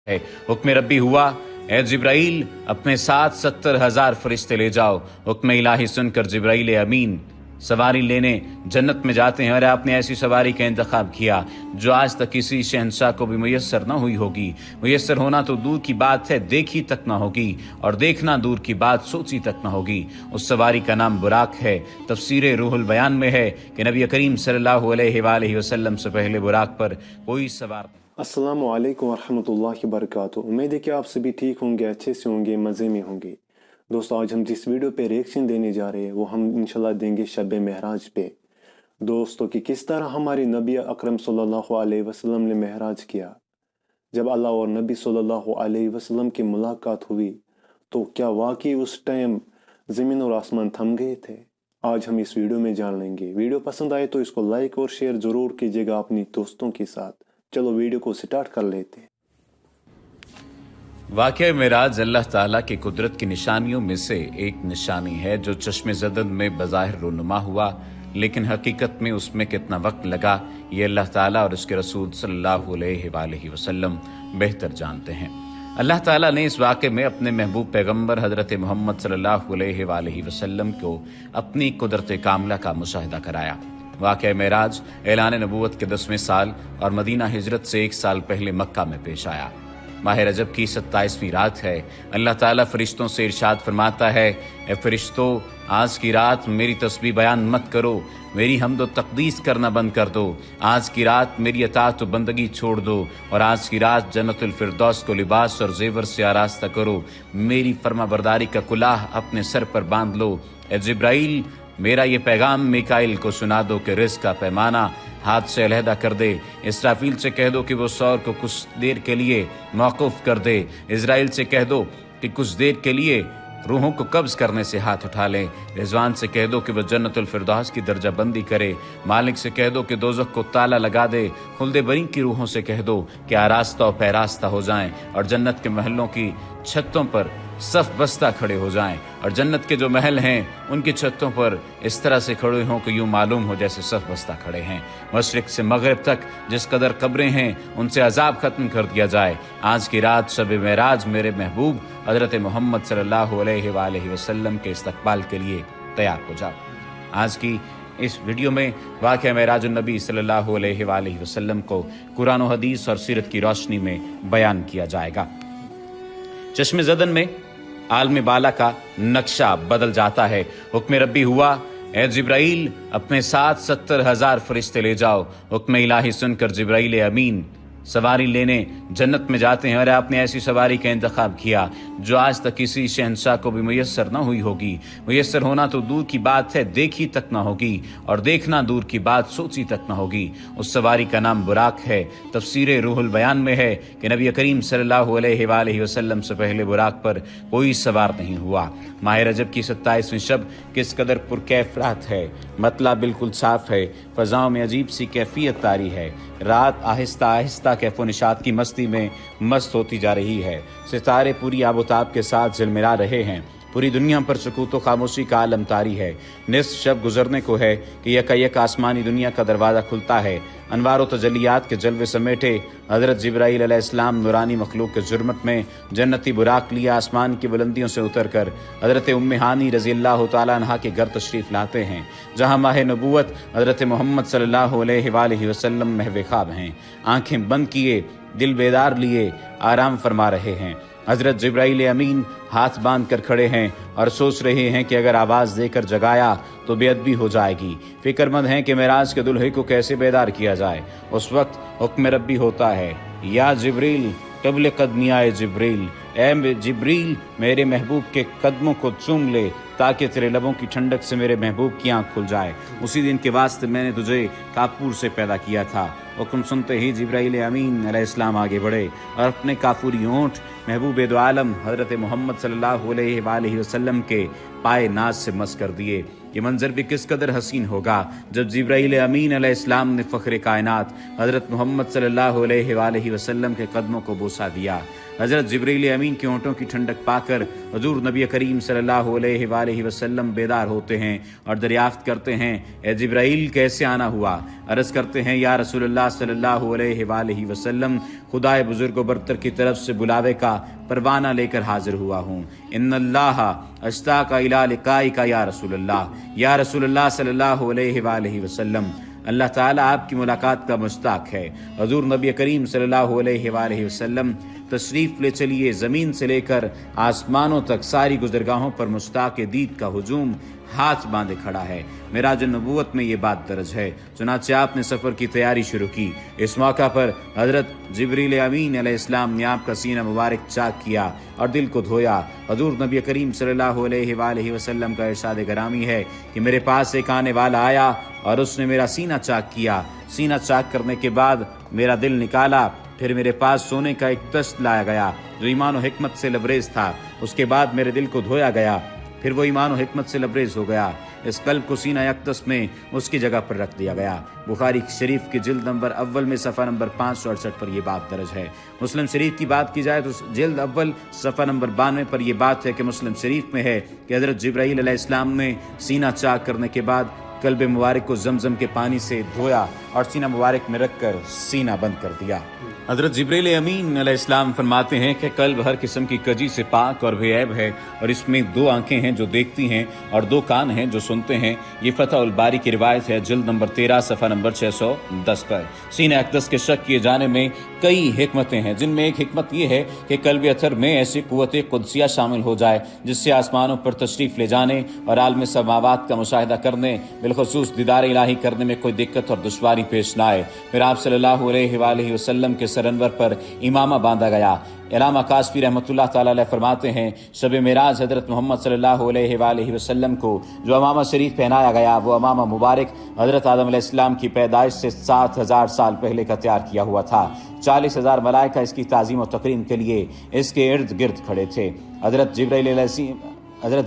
है। हुक्म रब्बी हुआ, ए जिब्राइल अपने साथ 70,000 फरिश्ते ले जाओ। हुक्म इलाही सुनकर जिब्राइल अमीन सवारी लेने जन्नत में जाते हैं। और आपने ऐसी सवारी का इंतखाब किया जो आज तक किसी शहंशाह को भी मुयस्सर न हुई होगी। मुयस्सर होना तो दूर की बात है, देखी तक न होगी, और देखना दूर की बात, सोची तक न होगी। उस सवारी का नाम बुराक है। तफसीर रूहुल बयान में है कि नबी करीम सल्लल्लाहु अलैहि वसल्लम से पहले बुराक पर कोई सवार। अस्सलामु अलैकुम वरहमतुल्लाहि वबरकातुहू। उम्मीद है कि आप सभी ठीक होंगे, अच्छे से होंगे, मज़े में होंगे। दोस्तों, आज हम जिस वीडियो पे रिएक्शन देने जा रहे हैं वो हम इंशाल्लाह देंगे शब महराज पे। दोस्तों, कि किस तरह हमारे नबी अकरम सल्लल्लाहु अलैहि वसल्लम ने महराज किया। जब अल्लाह और नबी सल्लल्लाहु अलैहि वसल्लम की मुलाकात हुई तो क्या वाकई उस टाइम ज़मीन और आसमान थम गए थे? आज हम इस वीडियो में जान लेंगे। वीडियो पसंद आए तो इसको लाइक और शेयर ज़रूर कीजिएगा अपनी दोस्तों के साथ। चलो वीडियो को स्टार्ट कर लेते हैं। वाक़या मेराज अल्लाह ताला की कुदरत की निशानियों में से एक निशानी है जो चश्मे ज़दन में बज़ाहिर रुनुमा हुआ, लेकिन हकीकत में उसमें कितना वक्त लगा ये अल्लाह ताला और उसके रसूल सल्लल्लाहु अलैहि वसल्लम बेहतर जानते हैं। अल्लाह ताला ने इस वाक़े में अपने महबूब पैगम्बर हज़रत मोहम्मद सल्लल्लाहु अलैहि वसल्लम को अपनी कुदरत कामला का मुशाहिदा कराया। वाक़या मेराज ऐलान नबूवत के 10वें साल और मदीना हिजरत से 1 साल पहले मक्का में पेश आया। माह रजब की 27वीं रात है। अल्लाह ताला फरिश्तों से इरशाद फरमाता है, ए फरिश्तों, आज की रात मेरी तस्बीह बयान मत करो, मेरी हम्द व तक़दीस करना बंद कर दो। आज की रात मेरी अताअत व बंदगी छोड़ दो, और आज की रात जन्नतुल फिरदौस को लिबास और जेवर से आरास्ता करो। मेरी फर्माबरदारी का कुलाह अपने सर पर बांध लो। ए जिब्राइल, मेरा ये पैगाम मिकाइल को सुना दो कि रिज़्क़ का पैमाना हाथ से अलहदा कर दे। इसराफील से कह दो कि वो सौर को कुछ देर के लिए मौकूफ़ कर दे। इज़राइल से कह दो कि कुछ देर के लिए रूहों को कब्ज़ करने से हाथ उठा लें। रिजवान से कह दो कि वह जन्नतुल फिरदौस की दर्जा बंदी करे। मालिक से कह दो कि दोज़ख को ताला लगा दे। खुल्दे बरी की रूहों से कह दो कि आरास्ता और पैरास्ता हो जाएं, और जन्नत के महलों की छतों पर सफ बस्ता खड़े हो जाएं, और जन्नत के जो महल हैं उनकी छतों पर इस तरह से खड़े हों कि यूं मालूम हो जैसे सफ बस्ता खड़े हैं। मशरिक से मगरिब तक जिस कदर कब्रें हैं उनसे अजाब खत्म कर दिया जाए। आज की रात शब मेराज मेरे महबूब हज़रत मोहम्मद सल्लल्लाहु अलैहि वसल्लम के इस्तकबाल के लिए तैयार हो जाओ। आज की इस वीडियो में वाक़या मेराजुन नबी सल्लल्लाहु अलैहि वसल्लम को कुरान और हदीस और सीरत की रोशनी में बयान किया जाएगा। चश्मे ज़दन में आलम बाला का नक्शा बदल जाता है। हुक्म रब्बी हुआ, ए जिब्राइल अपने साथ 70,000 फरिश्ते ले जाओ। हुक्म इलाही सुनकर जिब्राइल अमीन सवारी लेने जन्नत में जाते हैं। और आपने ऐसी सवारी का इंतखाब किया जो आज तक किसी शहंशाह को भी मुयस्सर न हुई होगी। मुयस्सर होना तो दूर की बात है, देखी तक न होगी, और देखना दूर की बात, सोची तक न होगी। उस सवारी का नाम बुराक है। तफसीर रूहुल बयान में है कि नबी करीम सल्लल्लाहु अलैहि वसल्लम से पहले बुराक पर कोई सवार नहीं हुआ। माह रजब की 27वीं शब किस कदर पुरकैफ रात है। मतला बिल्कुल साफ है, फ़ज़ाओं में अजीब सी कैफियत तारी है। रात आहिस्ता आहिस्ता कैफो निशात की मस्ती में मस्त होती जा रही है। सितारे पूरी आबोताब के साथ झिलमिला रहे हैं। पूरी दुनिया पर सुकूत व खामोशी का आलम तारी है। निस्फ शब गुजरने को है कि यकायक आसमानी दुनिया का दरवाज़ा खुलता है। अनवार व तजलियात के जलवे समेटे हज़रत जिब्राईल अलैहिस्सलाम नूरानी मखलूक के जुर्मत में जन्नती बुराक लिया आसमान की बुलंदियों से उतर कर हज़रत उम्मे हानी रज़ियल्लाहु तआला अन्हा के घर तशरीफ़ लाते हैं, जहाँ माह नबूवत हज़रत मोहम्मद सल्लल्लाहु अलैहि वसल्लम महव ख्वाब हैं। आँखें बंद किए, दिल बेदार लिए आराम फरमा रहे हैं। हज़रत जिब्राईल अमीन हाथ बांध कर खड़े हैं और सोच रहे हैं कि अगर आवाज़ देकर जगाया तो बेअदबी हो जाएगी। फिक्रमंद हैं कि मेराज के दुल्हे को कैसे बेदार किया जाए। उस वक्त हुक्म रब्बी होता है, या जिब्रील कब्ल कदमी आए जिब्रील, ए जिब्रील मेरे महबूब के कदमों को चूम ले ताकि तेरे लबों की ठंडक से मेरे महबूब की आँख खुल जाए। उसी दिन के वास्ते मैंने तुझे कापूर से पैदा किया था। हुक्म सुनते ही जिब्राईल अमीन अलैहिस्सलाम आगे बढ़े और अपने काफूरी ओंठ महबूब दो आलम हज़रत मोहम्मद सल्लल्लाहु अलैहि वसल्लम के पाए नाज से मस कर दिए। ये मंजर भी किस कदर हसीन होगा जब जिब्राईल अमीन अलैहिस्सलाम ने फ़ख्र कायनात हज़रत मोहम्मद सल्लल्लाहु अलैहि वसल्लम के कदमों को बोसा दिया। हज़रत जिब्रील अमीन के होंठों की ठंडक पाकर हुजूर नबी करीम सल्लल्लाहु अलैहि वसल्लम बेदार होते हैं और दरियाफ्त करते हैं, ए जिब्राइल कैसे आना हुआ? अर्ज़ करते हैं, या रसूलुल्लाह सल्लल्लाहु अलैहि वसल्लम, खुदाए बुजुर्ग बरतर की तरफ से बुलावे का परवाना लेकर हाजिर हुआ हूँ। इन्नल्लाह अश्ताका इला लिकाइका या रसूलुल्लाह सल्लल्लाहु अलैहि वसल्लम, अल्लाह ताला आपकी मुलाकात का मुश्ताक है। हुजूर नबी करीम सल्लल्लाहु अलैहि वसल्लम तशरीफ़ ले चलिए। ज़मीन से लेकर आसमानों तक सारी गुज़रगाहों पर मुश्ताक दीद का हुजूम हाथ बांधे खड़ा है। मिराज नबूवत में ये बात दर्ज है। चुनांचे आपने सफ़र की तैयारी शुरू की। इस मौका पर हज़रत जिब्रील अमीन अलैहिस्सलाम ने आपका सीना मुबारक चाक किया और दिल को धोया। हुजूर नबी करीम सल्लल्लाहु अलैहि वसल्लम का इरशाद गरामी है कि मेरे पास एक आने वाला आया और उसने मेरा सीना चाक किया। सीना चाक करने के बाद मेरा दिल निकाला, फिर मेरे पास सोने का एक तश्त लाया गया जो ईमान और हिकमत से लबरेज था। उसके बाद मेरे दिल को धोया गया, फिर वो ईमान और हिकमत से लबरेज हो गया। इस कल्ब को सीना अक़दस में उसकी जगह पर रख दिया गया। बुखारी शरीफ की जिल्द नंबर अव्वल में सफ़ा नंबर 568 पर यह बात दर्ज है। मुस्लिम शरीफ की बात की जाए तो जिल्द अव्वल सफ़ा नंबर 92 पर यह बात है कि मुस्लिम शरीफ में है कि हज़रत जिब्राईल अलैहिस्सलाम ने सीना चाक करने के बाद कल्ब मुबारक को जमजम के पानी से धोया और सीना मुबारक में रखकर सीना बंद कर दिया। हज़रत जिब्रील अमीन अलैहिस्सलाम फरमाते हैं कि कल्ब हर किस्म की कजी से पाक और बेऐब है और इसमें 2 आंखें हैं जो देखती हैं और 2 कान हैं जो सुनते हैं। ये फतहुल बारी की रिवायत है, जिल्द नंबर 13 सफ़ा नंबर 610 पर। सीने अक़दस के शक किए जाने में कई हिकमतें हैं, जिनमें एक हिकमत ये है कि कल्ब अथर में ऐसी क़ुव्वत क़ुदसिया शामिल हो जाए जिससे आसमानों पर तशरीफ़ ले जाने और आलम समावात का मुशाहिदा करने, बिलखुसूस दीदार इलाही करने में कोई दिक्कत और दुश्वारी पेश न आए। फिर आप सल्लल्लाहु अलैहि वसल्लम के सरअनवर पर इमामा बांधा गया। इलामा काशफी रहमतुल्लाह ताला अलैह फरमाते हैं, शब मेराज हज़रत मोहम्मद सल्लल्लाहु अलैहि वसल्लम को जो अमामा शरीफ पहनाया गया वो अमामा मुबारक हज़रत आदम अलैहिस्सलाम की पैदाइश से 7000 साल पहले का तैयार किया हुआ था। 40,000 मलाइका इसकी ताज़ीम और तकरीम के लिए इसके इर्द गिर्द खड़े थे। हज़रत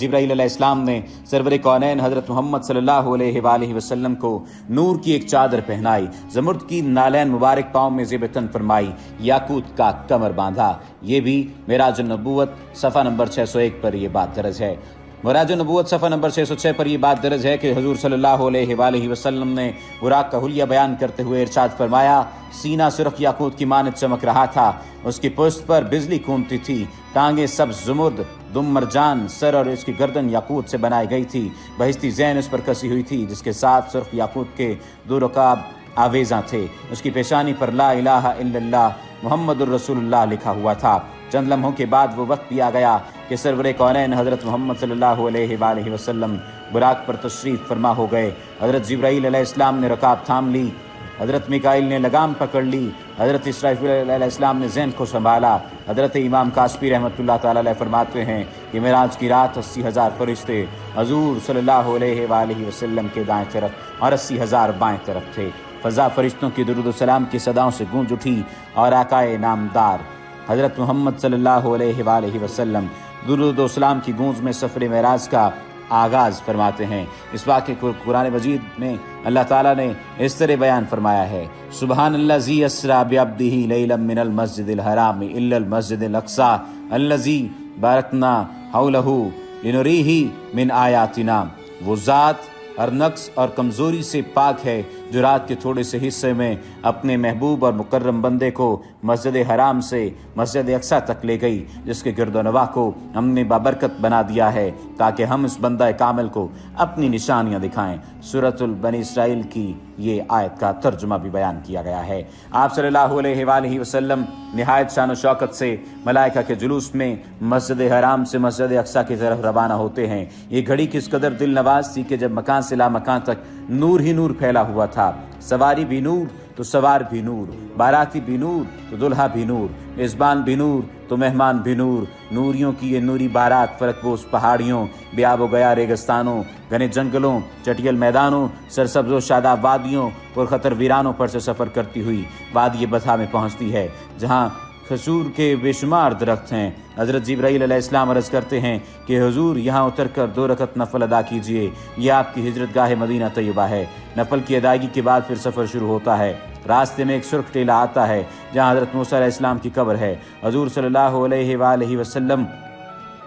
जिब्राईल अलैहिस्सलाम ने सरवर कौनैन हज़रत मोहम्मद सल्लल्लाहु अलैहि वसल्लम को नूर की एक चादर पहनाई, ज़मुर्द की नालैन मुबारक पाँव में ज़ेब-ए-तन फरमाई, याकूत का कमर बांधा। ये भी मिराज नबूवत सफ़ा नंबर 601 पर यह बात दर्ज है। मिराज नबूवत सफ़ा नंबर 606 पर यह बात दर्ज है कि हुजूर सल्लल्लाहु अलैहि वसल्लम ने बुराक का हुलिया बयान करते हुए इरशाद फरमाया, सीना सुर्ख याकूत की मानद चमक रहा था, उसकी पुश्त पर बिजली कूदती थी, टांगे सब्ज़ ज़ुमुर्द दुम मरजान, सर और इसकी गर्दन याकूत से बनाई गई थी, बहिस्ती ज़ैन उस पर कसी हुई थी जिसके साथ सुर्ख याकूत के 2 रकाब आवेज़ा थे। उसकी पेशानी पर ला इलाहा इल्लल्लाह मुहम्मदुर रसूलुल्लाह लिखा हुआ था। चंद लम्हों के बाद वो वक्त भी आ गया कि सरवर कौनैन हज़रत मोहम्मद सल्लल्लाहु अलैहि वसल्लम बुराक पर तशरीफ़ फरमा हो गए। हज़रत जिब्राईल अलैहिस्सलाम ने रकाब थाम ली, हज़रत मिकाईल ने लगाम पकड़ ली, हज़रत इसराफील अलैहिस्सलाम ने ज़ैन को संभाला। हज़रत इमाम काशफी रहमतुल्लाह ताला अलैह फरमाते हैं कि मेराज की रात 80,000 फरिश्ते हज़ूर सल्लल्लाहु अलैहि वसल्लम के दाएं तरफ और 80,000 बाएं तरफ थे। फ़ज़ा फरिश्तों की दुरूद सलाम की सदाओं से गूंज उठी और आकाए नामदार हज़रत मोहम्मद सल्लल्लाहु अलैहि वसल्लम दुरूद सलाम की गूंज में सफ़र मेराज का आगाज़ फरमाते हैं। इस वाक़े को कुरान मजीद में अल्लाह ताला ने इस तरह बयान फरमाया है, सुबहानल्लज़ी अस्रा बिअब्दिही लैलन मिनल मस्जिदिल हराम इल्लल मस्जिदिल अक़सा अल्लज़ी बारकना हौलहू लिनुरीही मिन आयातिना। वो ज़ात हर नक्स और कमज़ोरी से पाक है जो रात के थोड़े से हिस्से में अपने महबूब और मुकर्रम बंदे को मस्जिद हराम से मस्जिद अक़सा तक ले गई, जिसके गिरदोनवा को हमने बाबरकत बना दिया है ताकि हम इस बंदा कामिल को अपनी निशानियां दिखाएं। सूरतुल बनी इसराइल की ये आयत का तर्जुमा भी बयान किया गया है। आप सल्लल्लाहु अलैहि वसल्लम निहायत शान व शौकत से मलाइका के जुलूस में मस्जिद हराम से मस्जिद अक़सा की तरफ रवाना होते हैं। ये घड़ी किस कदर दिल नवाज थी कि जब मकान से ला मकान तक नूर ही नूर फैला हुआ था। सवारी भी नूर तो सवार भी नूर, बाराती भी नूर तो दुल्हा भी नूर, मेज़बान भी नूर तो मेहमान भी नूर। नूरियों की ये नूरी बारात फलकपोश पहाड़ियों, बेआब व गया रेगिस्तानों, घने जंगलों, चटियल मैदानों, सरसब्ज़ व शादाब वादियों, पुरखतर वीरानों पर से सफ़र करती हुई वादी बथा में पहुँचती है जहाँ खजूर के बेशुमार दरख्त हैं। हज़रत जिब्राईल अलैहिस्सलाम अर्ज़ करते हैं कि हुजूर यहाँ उतरकर 2 रकत नफल अदा कीजिए, यह आपकी हिजरत गाह मदीना तैयबा है। नफल की अदायगी के बाद फिर सफ़र शुरू होता है। रास्ते में एक सुर्ख टीला आता है जहां हजरत मूसा अलैहिस्सलाम की कब्र है। हजूर सल्लल्लाहु अलैहि वसल्लम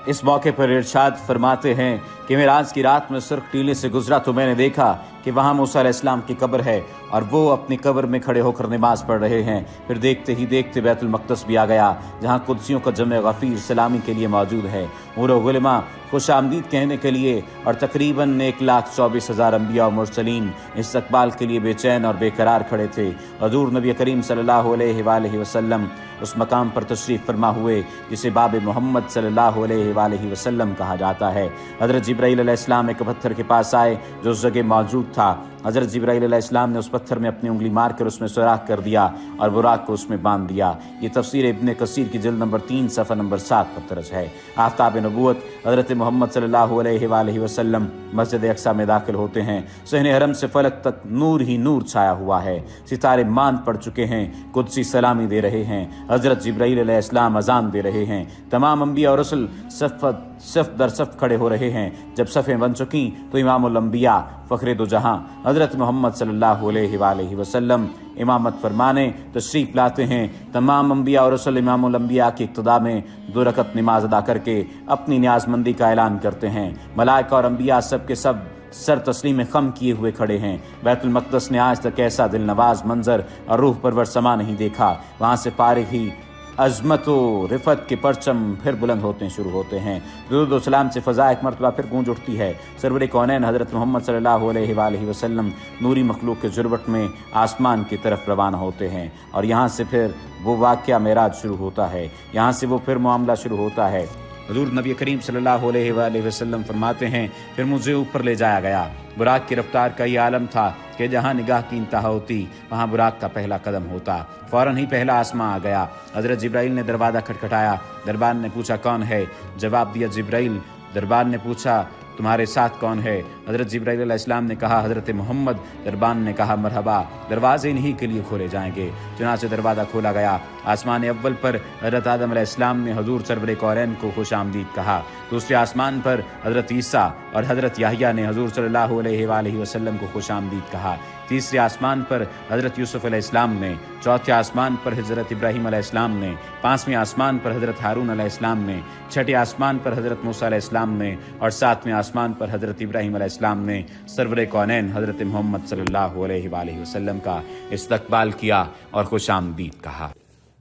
इस मौके पर इरशाद फरमाते हैं कि मेराज की रात में सुर्ख टीले से गुजरा तो मैंने देखा कि वहाँ मूसा अलैहिस्सलाम की कब्र है और वो अपनी कब्र में खड़े होकर नमाज पढ़ रहे हैं। फिर देखते ही देखते बैतुल मक़दस भी आ गया जहाँ कुदसियों का जमे गफ़ीर सलामी के लिए मौजूद है। मूर गुलमा खुश आमदीद कहने के लिए और तकरीबन 1,24,000 अंबिया और मुरसलीन इस्तक़बाल के लिए बेचैन और बेकरार खड़े थे। हज़ूर नबी करीम सल्लल्लाहु अलैहि वसल्लम उस मकाम पर तशरीफ़ फरमा हुए जिसे बाब मोहम्मद सल्लल्लाहु अलैहि वसल्लम कहा जाता है। हज़रत जिब्राईल अलैहिस्सलाम एक पत्थर के पास आए जो उस जगह मौजूद था। हज़रत जिब्राईल अलैहिस्सलाम ने उस पत्थर में अपनी उंगली मार कर उसमें सुराख कर दिया और बुराक को उसमें बांध दिया। ये तफसीर इब्न कसीर की जिल्द नंबर 3 सफ़ा नंबर 7 पर दर्ज है। आफ्ताब नबूवत हज़रत मोहम्मद सल्लल्लाहु अलैहि वसल्लम मस्जिद अक्सा में दाखिल होते हैं। सहने हरम से फलक तक नूर ही नूर छाया हुआ है। सितारे मांद पड़ चुके हैं। कुदसी सलामी दे रहे हैं। हज़रत जिब्राईल अलैहिस्सलाम अजान दे रहे हैं। तमाम अंबिया और रसूल सफ़ दर सफ़ खड़े हो रहे हैं। जब सफ़ें बन चुकी तो इमामुल अंबिया फ़ख्रे दो जहां हज़रत मोहम्मद सल्लल्लाहु अलैहि वसल्लम इमामत फरमाने तशरीफ़ लाते हैं। तमाम अंबिया और रसूल इमामुल अंबिया की इक़्तिदा में 2 रकत नमाज अदा करके अपनी न्याज़मंदी का ऐलान करते हैं। मलाइका और अंबिया सब के सब सर तस्लीम खम किए हुए खड़े हैं। बैतुल मक़दस ने आज तक ऐसा दिल नवाज मंजर और रूह परवर समा नहीं देखा। वहाँ से फारिग ही अज़मत व रिफ़त के परचम फिर बुलंद होते शुरू होते हैं। दुरूद व सलाम से फ़ज़ा एक मरतबा फिर गूंज उठती है। सरवर कौनैन हज़रत मोहम्मद सल्लल्लाहु अलैहि वसल्लम नूरी मखलूक के जुर्बट में आसमान की तरफ रवाना होते हैं और यहाँ से फिर वो वाक़या मेराज शुरू होता है। यहाँ से वो फिर मामला शुरू होता है। हज़ूर नबी करीम सल्लल्लाहु अलैहि वसल्लम फरमाते हैं फिर मुझे ऊपर ले जाया गया। बुराक की रफ्तार का ये आलम था कि जहाँ निगाह की इंतहा होती वहाँ बुराक का पहला कदम होता। फ़ौरन ही पहला आसमां आ गया। हज़रत जिब्राईल ने दरवाज़ा खटखटाया। दरबार ने पूछा कौन है? जवाब दिया जिब्राईल। दरबार ने पूछा तुम्हारे साथ कौन है? हज़रत जिब्राईल अलैहिस्सलाम ने कहा हज़रत मोहम्मद। दरबान ने कहा मरहबा, दरवाजे इन्हीं के लिए खोले जाएंगे। चुनांचे दरवाज़ा खोला गया। आसमान अव्वल पर हज़रत आदम अलैहिस्सलाम ने हज़ूर सरवर कौरैन को खुश आमदीद कहा। दूसरे आसमान पर हज़रत ईसा और हज़रत याहिया ने हज़ूर सल्लल्लाहु अलैहि वसल्लम को खुश आमदीद कहा। तीसरे आसमान पर हज़रत यूसुफ़ अलैहिस्सलाम ने। चौथे आसमान पर हज़रत इब्राहीम अलैहिस्सलाम ने। पाँचवें आसमान पर हज़रत हारून अलैहिस्सलाम ने। छठे आसमान पर हज़रत मूसा अलैहिस्सलाम ने और सातवें आसमान पर हज़रत इब्राहीम अलैहिस्सलाम ने सरवर कौनैन हज़रत मोहम्मद सल्लल्लाहु अलैहि वसल्लम का इस्तक़बाल किया और खुश आमदीद कहा।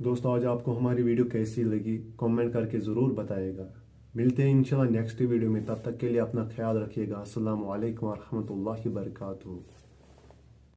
दोस्तों आज आपको हमारी वीडियो कैसी लगी कमेंट करके ज़रूर बताइएगा। मिलते हैं इंशाल्लाह नेक्स्ट वीडियो में। तब तक के लिए अपना ख्याल रखिएगा। अस्सलामु अलैकुम व रहमतुल्लाहि व बरकातुहू।